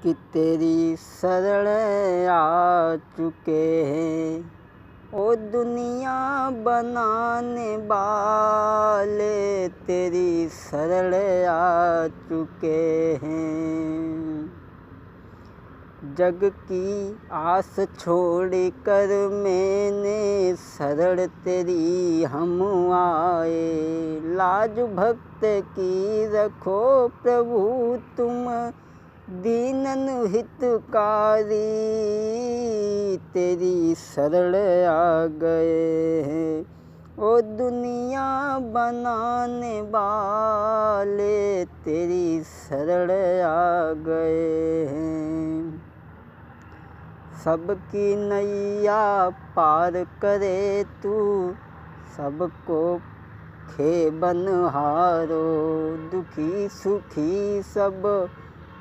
कि तेरी शरण आ चुके हैं। ओ दुनिया बनाने वाले तेरी शरण आ चुके हैं। जग की आस छोड़ कर मैंने शरण तेरी हम आए। लाज भक्त की रखो प्रभु तुम दीनन हितकारी। तेरी शरण आ गए हैं। ओ दुनिया बनाने वाले तेरी शरण आ गए हैं। सबकी नैया पार करे तू सबको खे बनहारो। दुखी सुखी सब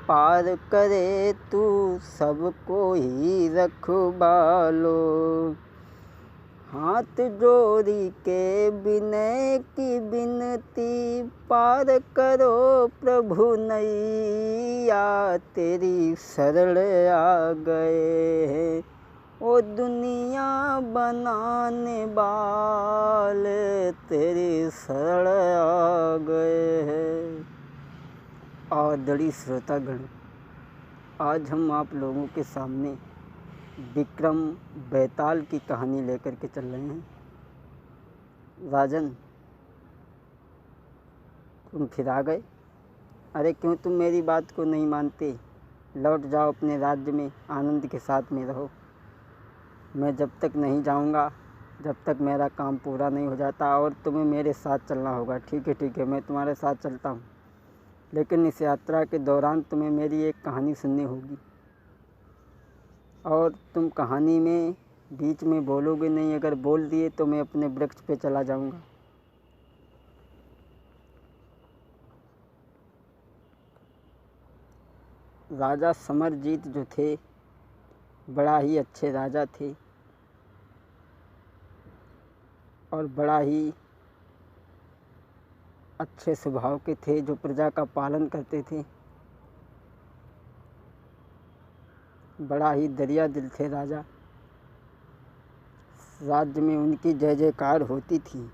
पार करे तू सबको ही रखवालो। हाथ जोड़ी के विनय की विनती पार करो प्रभु नैया तेरी शरण आ गए हैं। ओ दुनिया बनाने वाले तेरी शरण आ गए हैं। आदरणीय श्रोतागण, आज हम आप लोगों के सामने विक्रम बेताल की कहानी लेकर के चल रहे हैं। राजन, तुम फिर आ गए। अरे क्यों तुम मेरी बात को नहीं मानते? लौट जाओ अपने राज्य में, आनंद के साथ में रहो। मैं जब तक नहीं जाऊंगा, जब तक मेरा काम पूरा नहीं हो जाता, और तुम्हें मेरे साथ चलना होगा। ठीक है, मैं तुम्हारे साथ चलता हूँ, लेकिन इस यात्रा के दौरान तुम्हें मेरी एक कहानी सुननी होगी। और तुम कहानी में बीच में बोलोगे नहीं। अगर बोल दिए तो मैं अपने वृक्ष पे चला जाऊंगा। राजा समरजीत जो थे, बड़ा ही अच्छे राजा थे और बड़ा ही अच्छे स्वभाव के थे, जो प्रजा का पालन करते थे। बड़ा ही दरिया दिल थे राजा। राज्य में उनकी जय जयकार होती थी।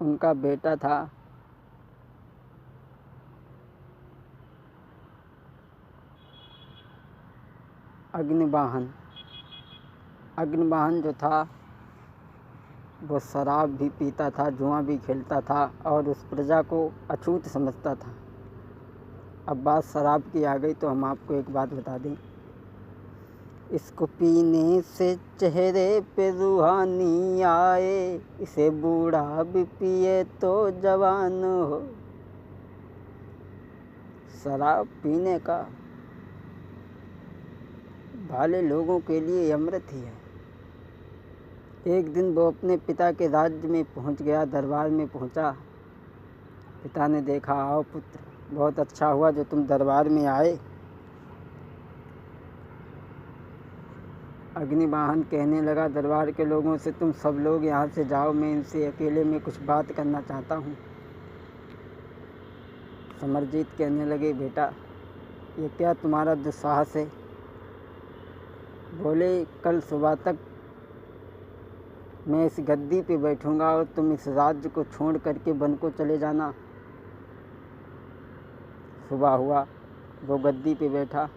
उनका बेटा था अग्निवाहन। अग्निवाहन जो था वो शराब भी पीता था, जुआ भी खेलता था और उस प्रजा को अछूत समझता था। अब बात शराब की आ गई तो हम आपको एक बात बता दें। इसको पीने से चेहरे पे रूहानी आए, इसे बूढ़ा भी पिए तो जवान हो। शराब पीने का भाले लोगों के ये अमृत ही है। एक दिन वो अपने पिता के राज्य में पहुंच गया, दरबार में पहुंचा। पिता ने देखा, आओ पुत्र, बहुत अच्छा हुआ जो तुम दरबार में आए। अग्निवाहन कहने लगा दरबार के लोगों से, तुम सब लोग यहाँ से जाओ, मैं इनसे अकेले में कुछ बात करना चाहता हूँ। समरजीत कहने लगे, बेटा ये क्या तुम्हारा दुस्साहस है? बोले, कल सुबह तक मैं इस गद्दी पे बैठूंगा और तुम इस राज्य को छोड़ करके वन को चले जाना। सुबह हुआ, वो गद्दी पे बैठा।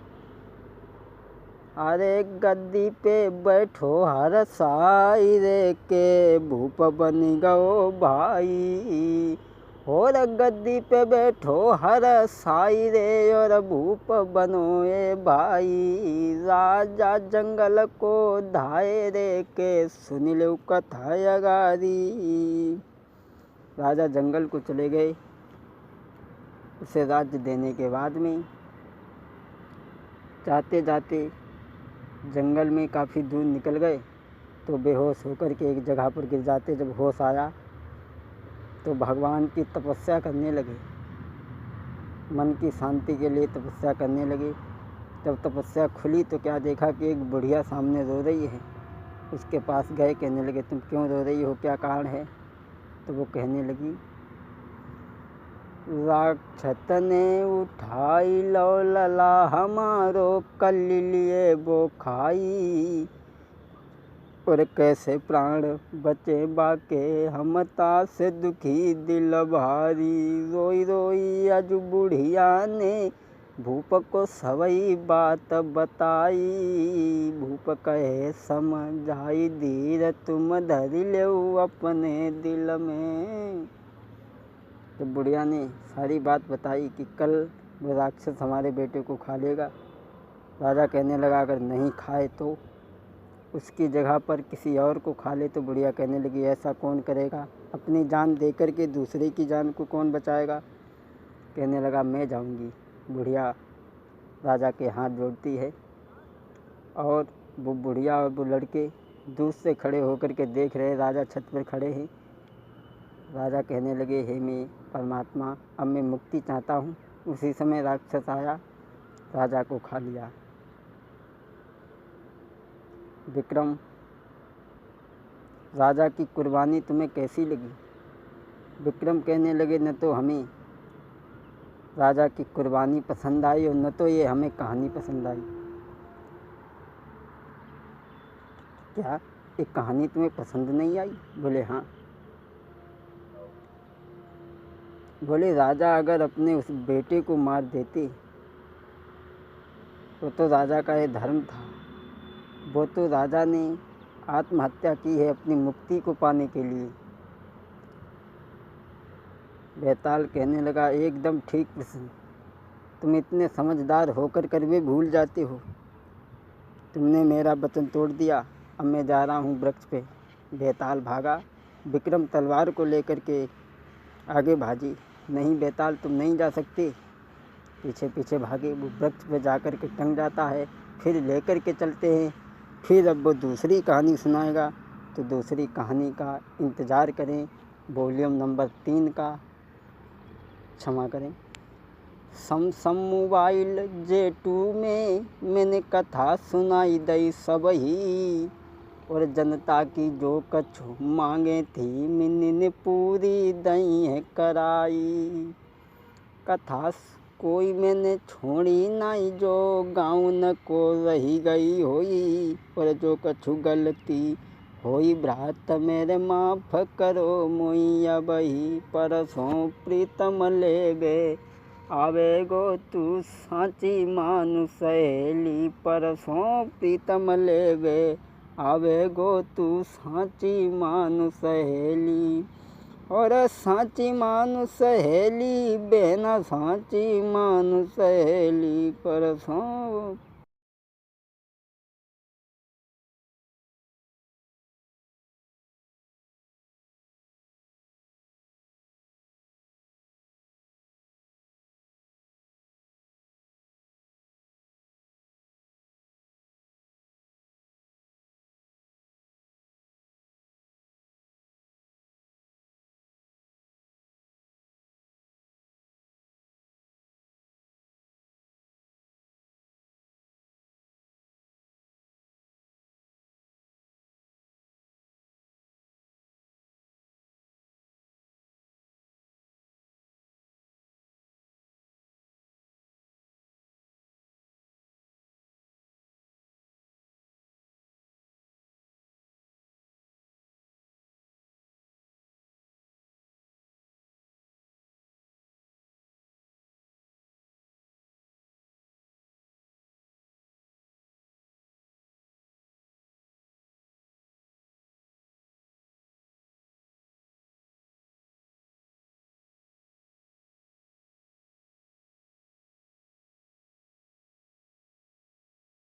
अरे गद्दी पे बैठो हर साई रे के भूप बन गओ भाई। और गद्दी पे बैठो हर साई रे और भूप बनो ए भाई। राजा जंगल को धाए रे के सुन लो कथा अगारी। राजा जंगल को चले गए। उसे राज्य देने के बाद में जाते जाते जंगल में काफ़ी दूर निकल गए तो बेहोश होकर के एक जगह पर गिर जाते। जब होश आया तो भगवान की तपस्या करने लगे, मन की शांति के लिए तपस्या करने लगे। जब तपस्या खुली तो क्या देखा कि एक बुढ़िया सामने रो रही है। उसके पास गए, कहने लगे, तुम क्यों रो रही हो, क्या कारण है? तो वो कहने लगी, राक्षस ने उठाई लो लला हमारो, कल लिए वो खाई। और कैसे प्राण बचे बाके, हम तास दुखी दिल भारी। रोई रोई अज बुढ़िया ने, भूप को सवई बात बताई। भूप कहे समझाई धीर, तुम धर लो अपने दिल में। तो बुढ़िया ने सारी बात बताई कि कल वो राक्षस हमारे बेटे को खा लेगा। राजा कहने लगा अगर नहीं खाए तो उसकी जगह पर किसी और को खा ले। तो बुढ़िया कहने लगी ऐसा कौन करेगा, अपनी जान देकर के दूसरे की जान को कौन बचाएगा। कहने लगा मैं जाऊंगी। बुढ़िया राजा के हाथ जोड़ती है और वो बुढ़िया और वो लड़के दूर से खड़े होकर के देख रहे। राजा छत पर खड़े हैं। राजा कहने लगे हे मैं परमात्मा, अब मैं मुक्ति चाहता हूँ। उसी समय राक्षस आया, राजा को खा लिया। विक्रम, राजा की कुर्बानी तुम्हें कैसी लगी। विक्रम कहने लगे न तो हमें राजा की कुर्बानी पसंद आई और न तो ये हमें कहानी पसंद आई। क्या ये कहानी तुम्हें पसंद नहीं आई। बोले हाँ। बोले राजा अगर अपने उस बेटे को मार देते तो राजा का ये धर्म था। वो तो राजा ने आत्महत्या की है अपनी मुक्ति को पाने के लिए। बेताल कहने लगा एकदम ठीक प्रश्न, तुम इतने समझदार होकर कर भी भूल जाते हो। तुमने मेरा वचन तोड़ दिया, अब मैं जा रहा हूँ वृक्ष पे। बेताल भागा। विक्रम तलवार को लेकर के आगे भागी। नहीं बेताल तुम नहीं जा सकते। पीछे पीछे भागे। वो वृक्ष पे जाकर के टंग जाता है। फिर लेकर के चलते हैं। फिर अब वो दूसरी कहानी सुनाएगा। तो दूसरी कहानी का इंतज़ार करें। वॉल्यूम नंबर 3 का। क्षमा करें। सम मोबाइल J2 में मैंने कथा सुनाई दई सब ही। और जनता की जो कछु मांगे थी, मैंने पूरी दई है कराई। कथा कोई मैंने छोड़ी नहीं, जो गाँव न को रही गई होई। और जो कछु गलती होई भ्रात मेरे माफ़ करो मोई। अबही परसों प्रीतम ले गए, आवेगो तू साची मानु सहेली। परसों प्रीतम ले गए, आवेगो तू साची मानु सहेली। और साची मानु सहेली, बेना साची मानु सहेली। परसों